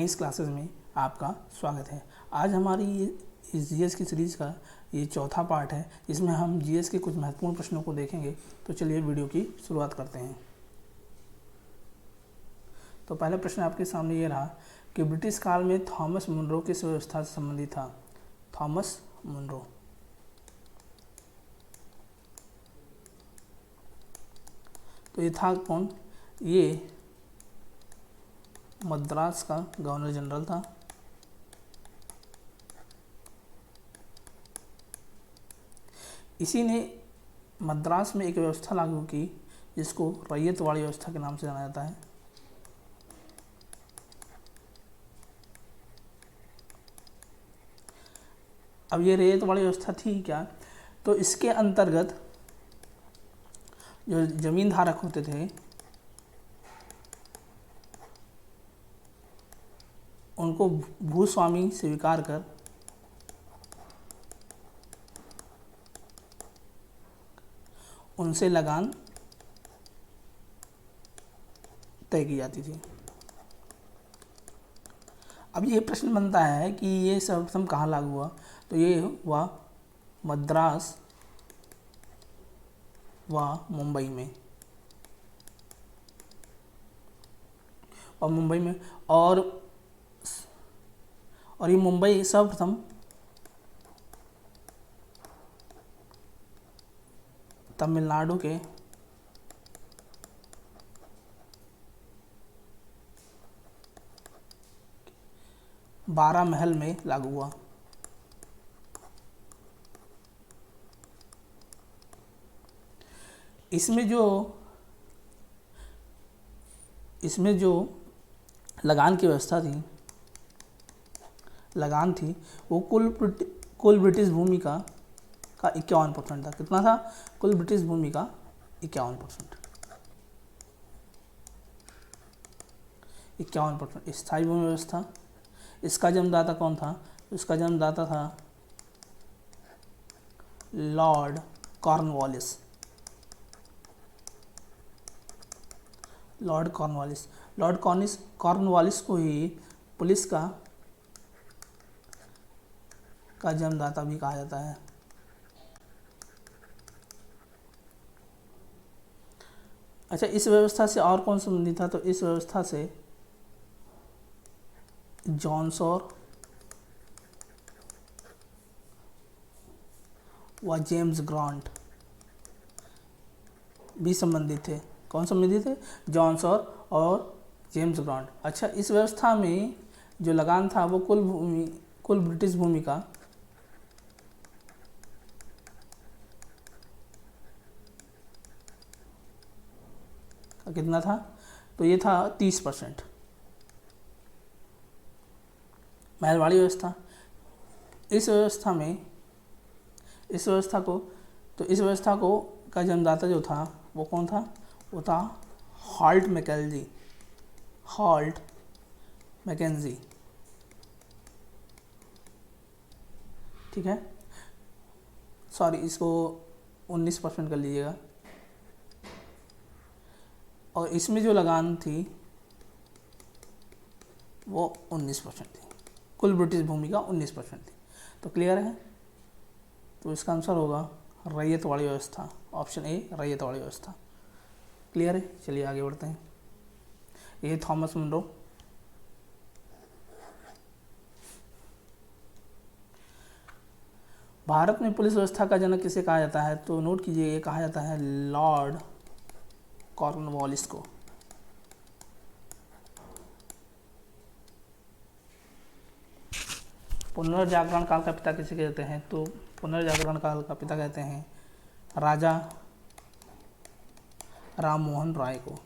Science classes में आपका स्वागत है। आज हमारी इस जीएस की सीरीज़ का ये चौथा पार्ट है, जिसमें हम जीएस के कुछ महत्वपूर्ण प्रश्नों को देखेंगे। तो चलिए वीडियो की शुरुआत करते हैं। तो पहला प्रश्न आपके सामने ये रहा कि ब्रिटिश काल में थॉमस मुनरो किस व्यवस्था से संबंधित था। थॉमस मुनरो, तो ये था कौन? ये मद्रास का गवर्नर जनरल था। इसी ने मद्रास में एक व्यवस्था लागू की जिसको रैयतवाड़ी व्यवस्था के नाम से जाना जाता है। अब ये रैयतवाड़ी व्यवस्था थी क्या? तो इसके अंतर्गत जो जमीन धारक होते थे उनको भूस्वामी स्वीकार कर उनसे लगान तय की जाती थी। अब ये प्रश्न बनता है कि ये सर्वप्रथम कहाँ लागू हुआ? तो ये हुआ मद्रास व मुंबई में, और ये मुंबई सर्वप्रथम तमिलनाडु के बारामहल में लागू हुआ। इसमें जो लगान की व्यवस्था थी, लगान थी, वो कुल ब्रिटिश भूमि का 51% था। कितना था? कुल ब्रिटिश भूमि का 51%। 51% स्थायी भूमि व्यवस्था। इसका जन्मदाता कौन था? इसका जन्मदाता था लॉर्ड कॉर्नवालिस। लॉर्ड कॉर्नवालिस को ही पुलिस का जन्मदाता भी कहा जाता है। अच्छा, इस व्यवस्था से और कौन संबंधित था? तो इस व्यवस्था से जॉन सॉर व जेम्स ग्रांट भी संबंधित थे। कौन संबंधित थे? जॉन सॉर और जेम्स ग्रांट। अच्छा, इस व्यवस्था में जो लगान था वो कुल ब्रिटिश भूमि का कितना था? तो ये था 30%। महलवाड़ी व्यवस्था। इस व्यवस्था को का जन्मदाता जो था वो कौन था? वो था हॉल्ट मैकेंजी। ठीक है, सॉरी, इसको 19% कर लीजिएगा। और इसमें जो लगान थी वो 19% थी। कुल ब्रिटिश भूमि का 19% थी। तो क्लियर है? तो इसका आंसर होगा रैयतवाड़ी व्यवस्था। ऑप्शन ए, रैयतवाड़ी व्यवस्था। क्लियर है? चलिए आगे बढ़ते हैं। ये थॉमस मुनरो। भारत में पुलिस व्यवस्था का जनक किसे कहा जाता है? तो नोट कीजिए, ये कहा जाता है लॉर्ड कॉर्नवालिस को। पुनर्जागरण काल का पिता किसे कहते हैं? तो पुनर्जागरण काल का पिता कहते हैं राजा राम मोहन राय को।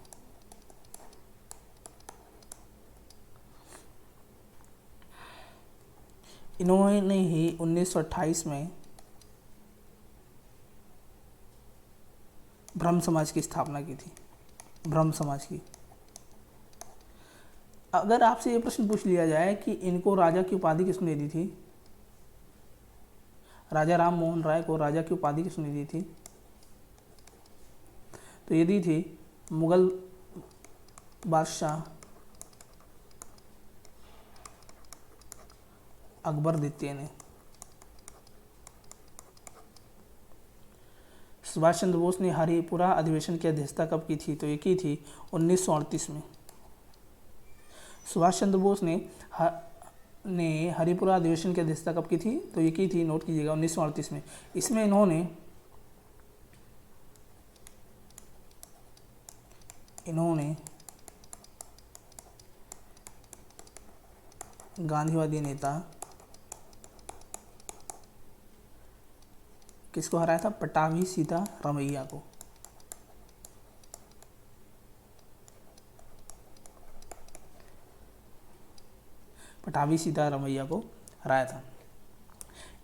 इन्होंने ही 1928 में ब्रह्म समाज की स्थापना की थी। ब्रह्म समाज की। अगर आपसे ये प्रश्न पूछ लिया जाए कि इनको राजा की उपाधि किसने दी थी, राजा राम मोहन राय को राजा की उपाधि किसने दी थी? तो ये दी थी मुगल बादशाह अकबर द्वितीय ने। सुभाष चंद्र बोस ने हरिपुरा अधिवेशन की अध्यक्षता कब की थी? तो ये की थी 1938 में। सुभाष चंद्र बोस ने हरिपुरा अधिवेशन की अध्यक्षता कब की थी? तो ये की थी, नोट कीजिएगा, 1938 में। इसमें इन्होंने गांधीवादी नेता किसको हराया था? पट्टाभी सीतारामैया को। पट्टाभी सीतारामैया को हराया था।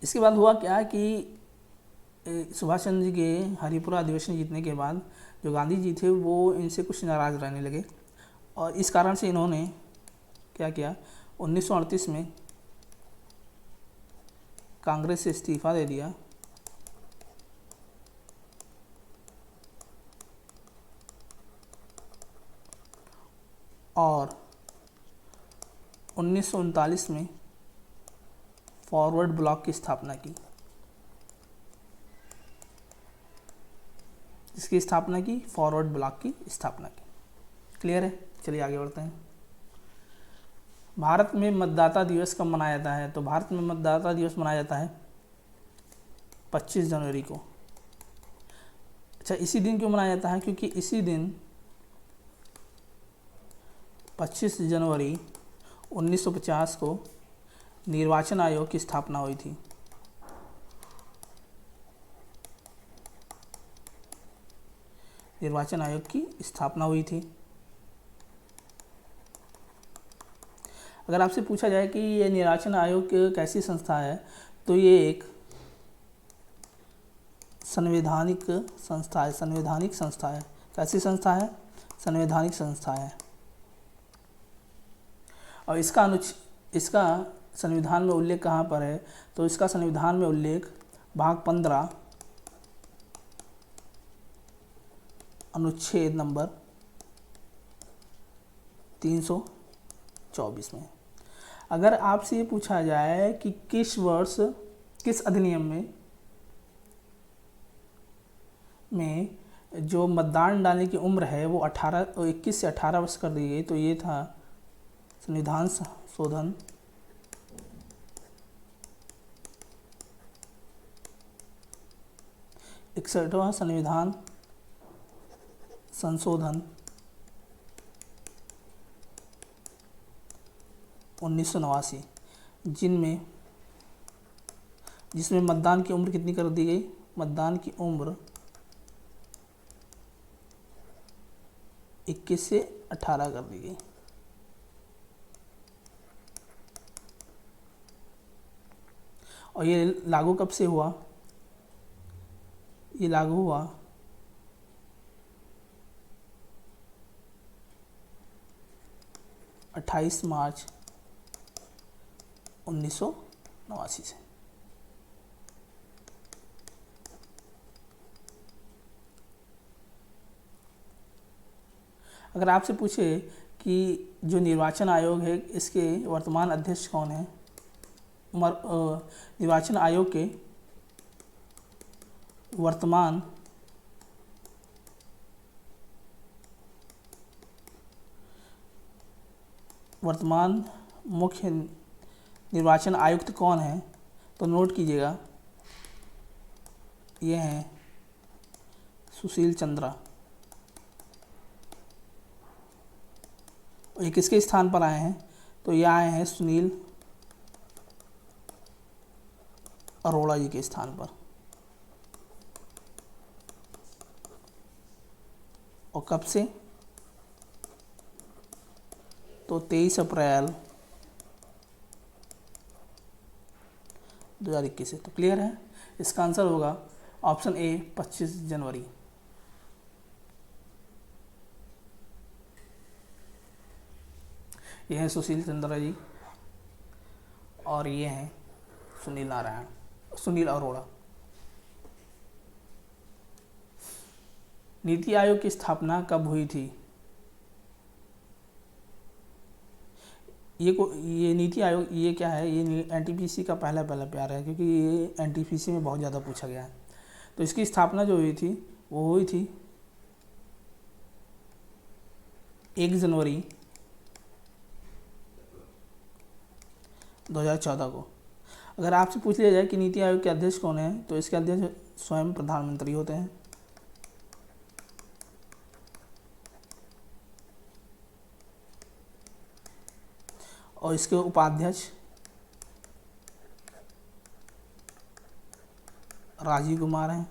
इसके बाद हुआ क्या कि सुभाष चंद्र जी के हरिपुरा अधिवेशन जीतने के बाद जो गांधी जी थे वो इनसे कुछ नाराज़ रहने लगे, और इस कारण से इन्होंने क्या किया, 1938 में कांग्रेस से इस्तीफा दे दिया और 1939 में फॉरवर्ड ब्लॉक की स्थापना की। इसकी स्थापना की, फॉरवर्ड ब्लॉक की स्थापना की। क्लियर है? चलिए आगे बढ़ते हैं। भारत में मतदाता दिवस कब मनाया जाता है? तो भारत में मतदाता दिवस मनाया जाता है 25 जनवरी को। अच्छा, इसी दिन क्यों मनाया जाता है? क्योंकि इसी दिन 25 जनवरी 1950 को निर्वाचन आयोग की स्थापना हुई थी। निर्वाचन आयोग की स्थापना हुई थी। अगर आपसे पूछा जाए कि ये निर्वाचन आयोग कैसी संस्था है, तो ये एक संवैधानिक संस्था है। संवैधानिक संस्था है। कैसी संस्था है? संवैधानिक संस्था है। और इसका संविधान में उल्लेख कहाँ पर है? तो इसका संविधान में उल्लेख भाग 15 अनुच्छेद नंबर 324 में। अगर आपसे ये पूछा जाए कि किस अधिनियम में जो मतदान डालने की उम्र है वो 21 से 18 वर्ष कर दी गई, तो ये था संविधान संशोधन 61वां संविधान संशोधन 1989, जिसमें मतदान की उम्र कितनी कर दी गई? मतदान की उम्र 21 से 18 कर दी गई। और ये लागू कब से हुआ? ये लागू हुआ 28 मार्च 1989 से। अगर आपसे पूछे कि जो निर्वाचन आयोग है इसके वर्तमान अध्यक्ष कौन है? निर्वाचन आयोग के वर्तमान मुख्य निर्वाचन आयुक्त कौन है? तो नोट कीजिएगा, ये हैं सुशील चंद्रा। ये किसके स्थान पर आए हैं? तो ये आए हैं सुनील अरोड़ा जी के स्थान पर। और कब से? तो 23 अप्रैल 2021 से। तो क्लियर है? इसका आंसर होगा ऑप्शन ए 25 जनवरी। ये हैं सुशील चंद्रा जी और ये हैं सुनील अरोड़ा। नीति आयोग की स्थापना कब हुई थी? ये नीति आयोग ये क्या है, ये एनटीपीसी का पहला प्यार है, क्योंकि ये एनटीपीसी में बहुत ज़्यादा पूछा गया है। तो इसकी स्थापना जो हुई थी वो हुई थी 1 जनवरी 2014 को। अगर आपसे पूछ लिया जाए कि नीति आयोग के अध्यक्ष कौन है, तो इसके अध्यक्ष स्वयं प्रधानमंत्री होते हैं। और इसके उपाध्यक्ष राजीव कुमार हैं।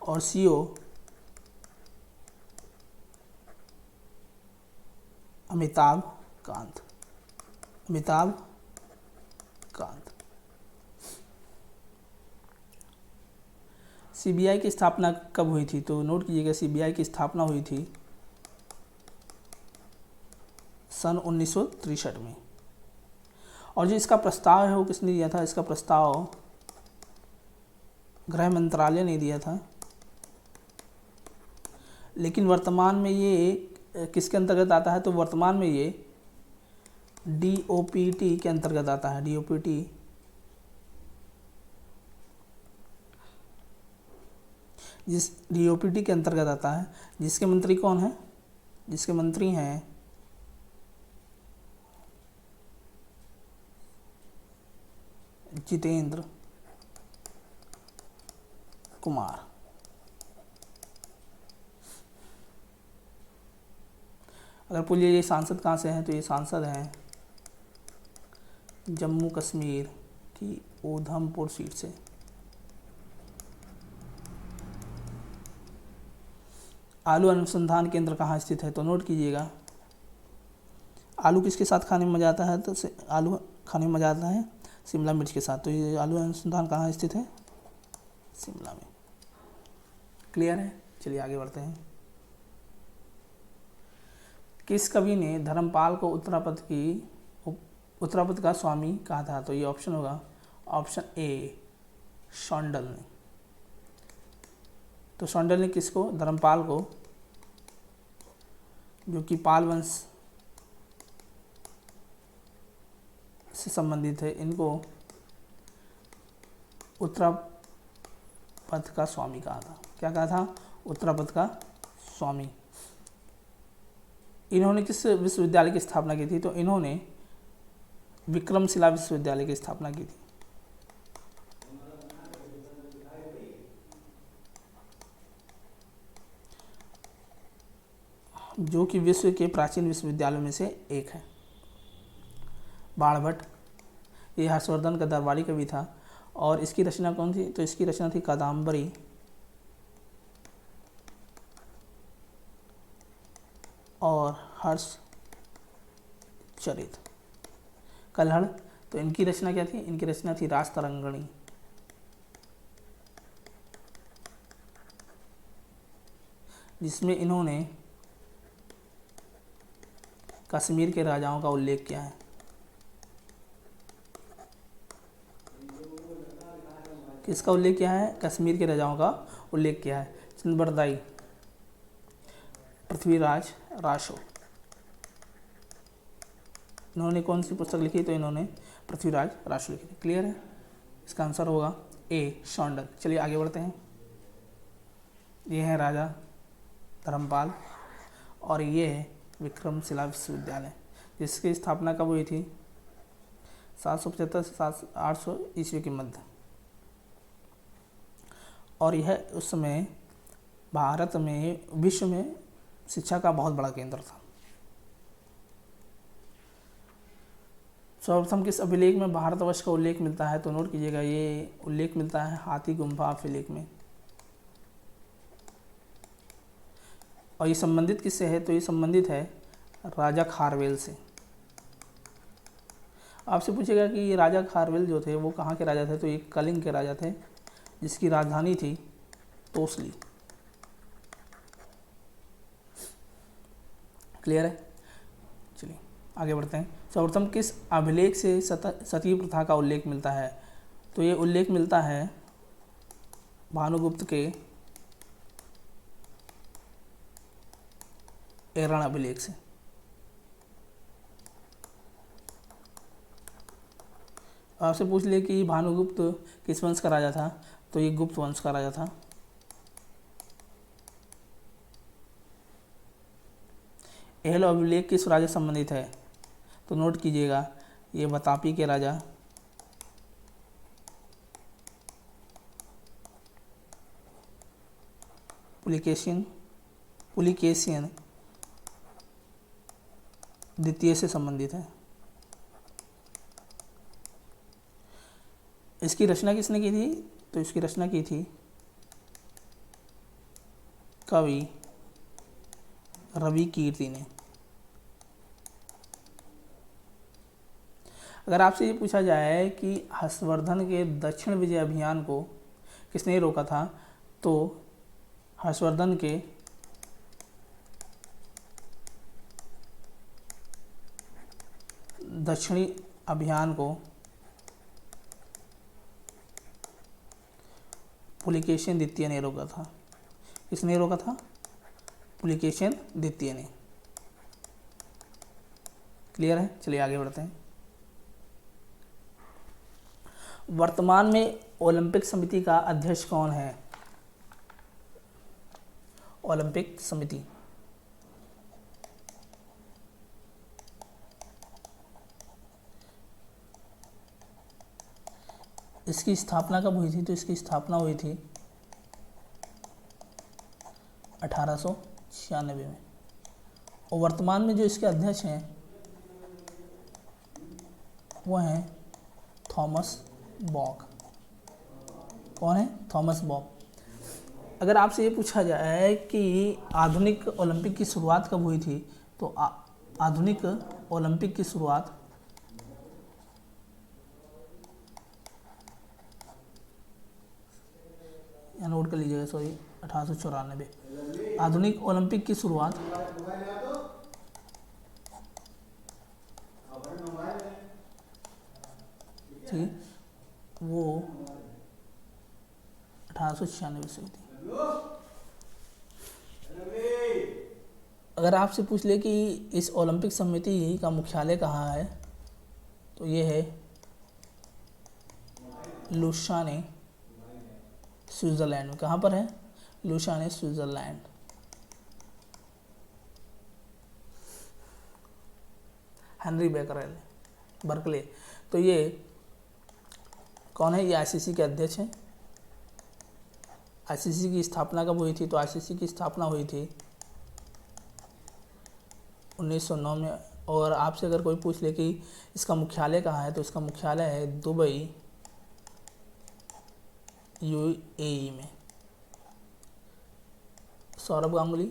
और सीईओ अमिताभ कांत। सीबीआई की स्थापना कब हुई थी, तो नोट कीजिएगा, सीबीआई की स्थापना हुई थी सन 1963 में। और जो इसका प्रस्ताव है वो किसने दिया था, इसका प्रस्ताव गृह मंत्रालय ने दिया था। लेकिन वर्तमान में ये किसके अंतर्गत आता है, तो वर्तमान में ये डीओपीटी के अंतर्गत आता है। डीओपीटी डीओपीटी के अंतर्गत आता है, जिसके मंत्री कौन है, जिसके मंत्री हैं जितेंद्र कुमार। अगर पूछिए ये सांसद कहाँ से हैं, तो ये सांसद हैं जम्मू कश्मीर की उधमपुर सीट से। आलू अनुसंधान केंद्र कहाँ स्थित है, तो नोट कीजिएगा, आलू किसके साथ खाने में मजा आता है, तो आलू खाने में मजा आता है शिमला मिर्च के साथ। तो ये आलू अनुसंधान कहाँ स्थित है, शिमला में। क्लियर है, चलिए आगे बढ़ते हैं। किस कवि ने धर्मपाल को उत्तरापद का स्वामी कहा था, तो ये ऑप्शन होगा ऑप्शन ए शौंडल ने। तो शौंडल ने किसको, धर्मपाल को, जो कि पाल वंश से संबंधित है, इनको उत्तरापद का स्वामी कहा था। क्या कहा था, उत्तरापद का स्वामी। इन्होंने किस विश्वविद्यालय की स्थापना की थी, तो इन्होंने विक्रमशिला विश्वविद्यालय की स्थापना की थी। जो कि विश्व के प्राचीन विश्वविद्यालयों में से एक है। बाणभट्ट, ये हर्षवर्धन का दरबारी कवि था। और इसकी रचना कौन थी, तो इसकी रचना थी कादम्बरी और हर्षचरित। कल्हड़, तो इनकी रचना क्या थी, इनकी रचना थी रासतरंगिणी। जिसमें इन्होंने कश्मीर के राजाओं का उल्लेख किया है। किसका उल्लेख किया है, कश्मीर के राजाओं का उल्लेख किया है। चंद्रबरदाई, पृथ्वीराज रासो, इन्होंने कौन सी पुस्तक लिखी, तो इन्होंने पृथ्वीराज रासो लिखी थी। क्लियर है, इसका आंसर होगा ए शौंडल। चलिए आगे बढ़ते हैं। ये है राजा धर्मपाल और ये है विक्रमशिला विश्वविद्यालय, जिसकी स्थापना कब हुई थी, 775 से 800 ईस्वी के मध्य। और यह उस समय भारत में, विश्व में शिक्षा का बहुत बड़ा केंद्र था। सर्वप्रथम किस अभिलेख में भारतवर्ष का उल्लेख मिलता है, तो नोट कीजिएगा, ये उल्लेख मिलता है हाथी गुम्फा अभिलेख में। और ये संबंधित किससे है, तो ये संबंधित है राजा खारवेल से। आपसे पूछेगा कि ये राजा खारवेल जो थे वो कहाँ के राजा थे, तो ये कलिंग के राजा थे, जिसकी राजधानी थी तोसली। क्लियर है, चलिए आगे बढ़ते हैं। सर्वप्रथम किस अभिलेख से सती प्रथा का उल्लेख मिलता है, तो ये उल्लेख मिलता है भानुगुप्त के एरन अभिलेख से। आपसे पूछ ले कि भानुगुप्त किस वंश का राजा था, तो ये गुप्त वंश का राजा था। एहल अभिलेख किस राजा संबंधित है, तो नोट कीजिएगा ये बतापी के राजा पुलिकेशियन द्वितीय से संबंधित है। इसकी रचना किसने की थी, तो इसकी रचना की थी कवि रवि कीर्ति ने। अगर आपसे ये पूछा जाए कि हर्षवर्धन के दक्षिण विजय अभियान को किसने रोका था, तो हर्षवर्धन के दक्षिणी अभियान को पुलिकेशिन द्वितीय ने रोका था। किसने रोका था, पुलिकेशिन द्वितीय ने। क्लियर है, चलिए आगे बढ़ते हैं। वर्तमान में ओलंपिक समिति का अध्यक्ष कौन है, ओलंपिक समिति। इसकी स्थापना कब हुई थी, तो इसकी स्थापना हुई थी 1896 में। और वर्तमान में जो इसके अध्यक्ष हैं वो हैं थॉमस बॉक। कौन है, थॉमस बॉक। अगर आपसे ये पूछा जाए कि आधुनिक ओलंपिक की शुरुआत कब हुई थी, तो आधुनिक ओलंपिक की शुरुआत या नोट कर लीजिएगा, सॉरी 1894। आधुनिक ओलंपिक की शुरुआत ठीक वो 1896 से हुई थी। अगर आपसे पूछ ले कि इस ओलंपिक समिति का मुख्यालय कहाँ है, तो ये है लुसाने, स्विट्जरलैंड में। कहाँ पर है, Lausanne, Switzerland. Henri Becquerel, Berkeley. तो ये कौन है, ये आईसीसी के अध्यक्ष हैं। आईसीसी की स्थापना कब हुई थी, तो आईसीसी की स्थापना हुई थी 1909 में। और आपसे अगर कोई पूछ ले कि इसका मुख्यालय कहाँ है, तो इसका मुख्यालय है दुबई, यूएई में। सौरभ गांगुली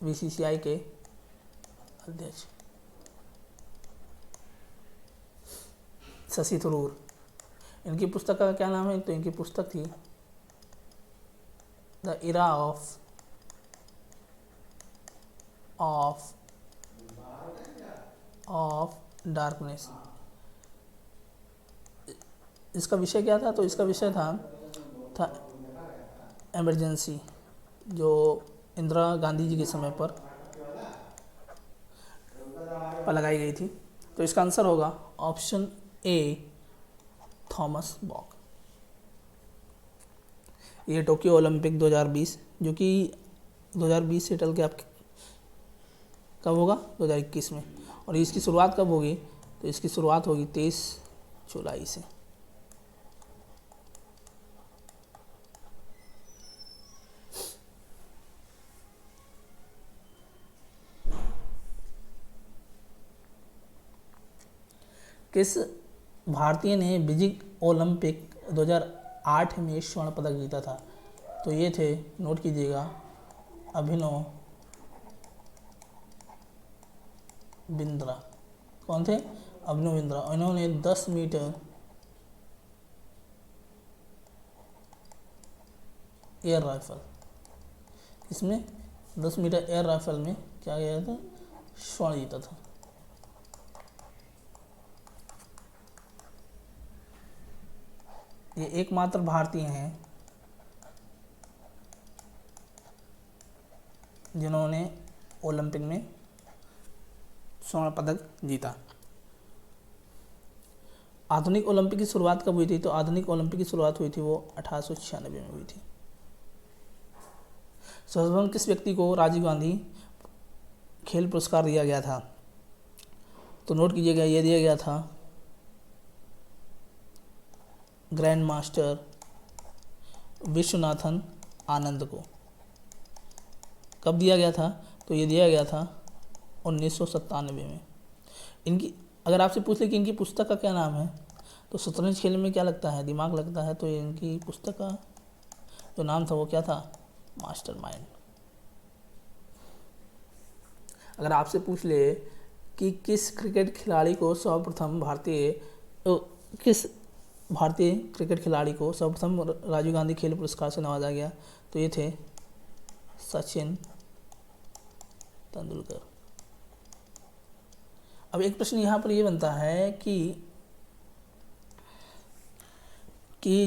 बीसीसीआई के अध्यक्ष। शशि थरूर, इनकी पुस्तक का क्या नाम है, तो इनकी पुस्तक थी द इरा ऑफ डार्कनेस। इसका विषय क्या था, तो इसका विषय था इमरजेंसी, जो इंदिरा गांधी जी के समय पर लगाई गई थी। तो इसका आंसर होगा ऑप्शन ए, थॉमस बॉक। ये टोक्यो ओलंपिक 2020 जो कि 2020 से टल के आप कब होगा, 2021 में। और इसकी शुरुआत कब होगी, तो इसकी शुरुआत होगी 23 जुलाई से। किस भारतीय ने बीजिंग ओलंपिक 2008 में स्वर्ण पदक जीता था, तो ये थे, नोट कीजिएगा, अभिनव बिंद्रा। कौन थे, अभिनव बिंद्रा। इन्होंने 10 मीटर एयर राइफल, इसमें 10 मीटर एयर राइफल में क्या गया था, स्वर्ण जीता था। ये एकमात्र भारतीय हैं जिन्होंने ओलंपिक में स्वर्ण पदक जीता। आधुनिक ओलंपिक की शुरुआत कब हुई थी? तो आधुनिक ओलंपिक की शुरुआत हुई थी वो 1896 में हुई थी। सर्वप्रथम किस व्यक्ति को राजीव गांधी खेल पुरस्कार दिया गया था? तो नोट कीजिएगा, ये दिया गया था ग्रैंड मास्टर विश्वनाथन आनंद को। कब दिया गया था? तो ये दिया गया था 1997 में। इनकी अगर आपसे पूछ ले कि इनकी पुस्तक का क्या नाम है, तो शतरंज खेलने में क्या लगता है? दिमाग लगता है। तो इनकी पुस्तक का जो नाम था वो क्या था? मास्टरमाइंड। अगर आपसे पूछ ले कि किस क्रिकेट खिलाड़ी को सर्वप्रथम किस भारतीय क्रिकेट खिलाड़ी को सर्वप्रथम राजीव गांधी खेल पुरस्कार से नवाजा गया, तो ये थे सचिन तेंदुलकर। अब एक प्रश्न यहाँ पर ये बनता है कि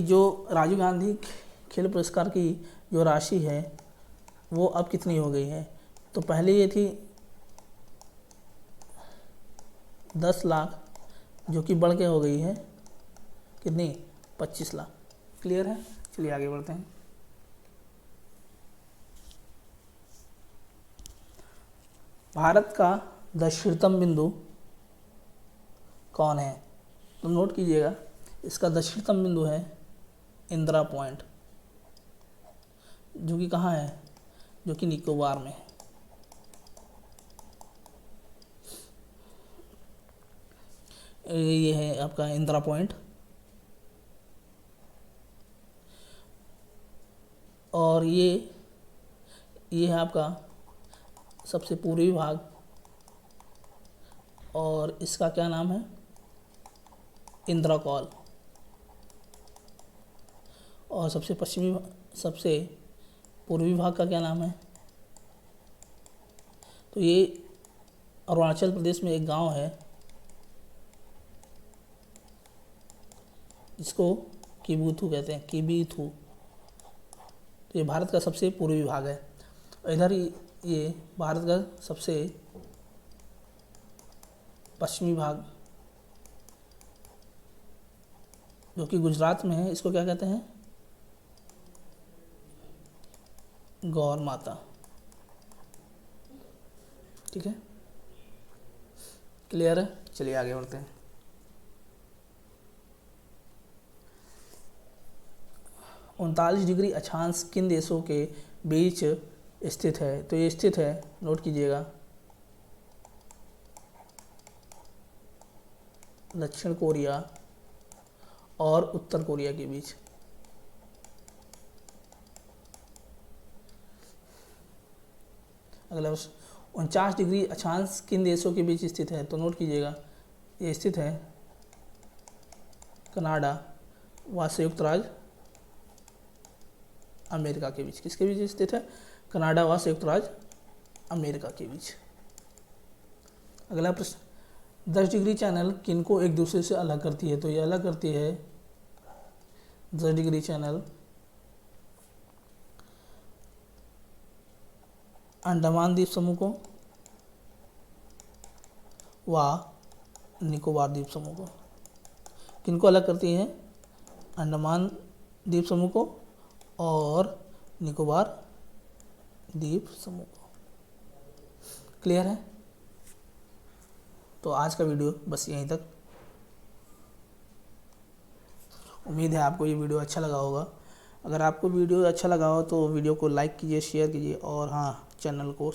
जो राजीव गांधी खेल पुरस्कार की जो राशि है वो अब कितनी हो गई है? तो पहले ये थी 10 लाख, जो कि बढ़ के हो गई है कितनी? 25 लाख। क्लियर है? चलिए आगे बढ़ते हैं। भारत का दक्षिणतम बिंदु कौन है? तो नोट कीजिएगा, इसका दक्षिणतम बिंदु है इंदिरा पॉइंट, जो कि कहाँ है? जो कि निकोबार में है। ये है आपका इंदिरा पॉइंट। और ये है आपका सबसे पूर्वी भाग, और इसका क्या नाम है? इंदिरा कॉल। और सबसे पूर्वी भाग का क्या नाम है? तो ये अरुणाचल प्रदेश में एक गांव है जिसको किबूथू कहते हैं, किबीथू। तो ये भारत का सबसे पूर्वी भाग है। और इधर ये भारत का सबसे पश्चिमी भाग, जो कि गुजरात में है, इसको क्या कहते हैं? गौर माता। ठीक है, क्लियर है? चलिए आगे बढ़ते हैं। उनतालीस डिग्री अक्षांश किन देशों के बीच स्थित है? तो ये स्थित है, नोट कीजिएगा, दक्षिण कोरिया और उत्तर कोरिया के बीच। अगला 49 डिग्री अक्षांश किन देशों के बीच स्थित है? तो नोट कीजिएगा, ये स्थित है कनाडा व संयुक्त राज्य अमेरिका के बीच। किसके बीच स्थित है? कनाडा व संयुक्त राज्य अमेरिका के बीच। अगला प्रश्न, 10 डिग्री चैनल किनको एक दूसरे से अलग करती है? तो ये अलग करती है 10 डिग्री चैनल अंडमान द्वीप समूह को व निकोबार द्वीप समूह को। किनको अलग करती है? अंडमान द्वीप समूह को और निकोबार द्वीप समूह को। क्लियर है? तो आज का वीडियो बस यहीं तक। उम्मीद है आपको ये वीडियो अच्छा लगा होगा। अगर आपको वीडियो अच्छा लगा हो तो वीडियो को लाइक कीजिए, शेयर कीजिए और हाँ, चैनल को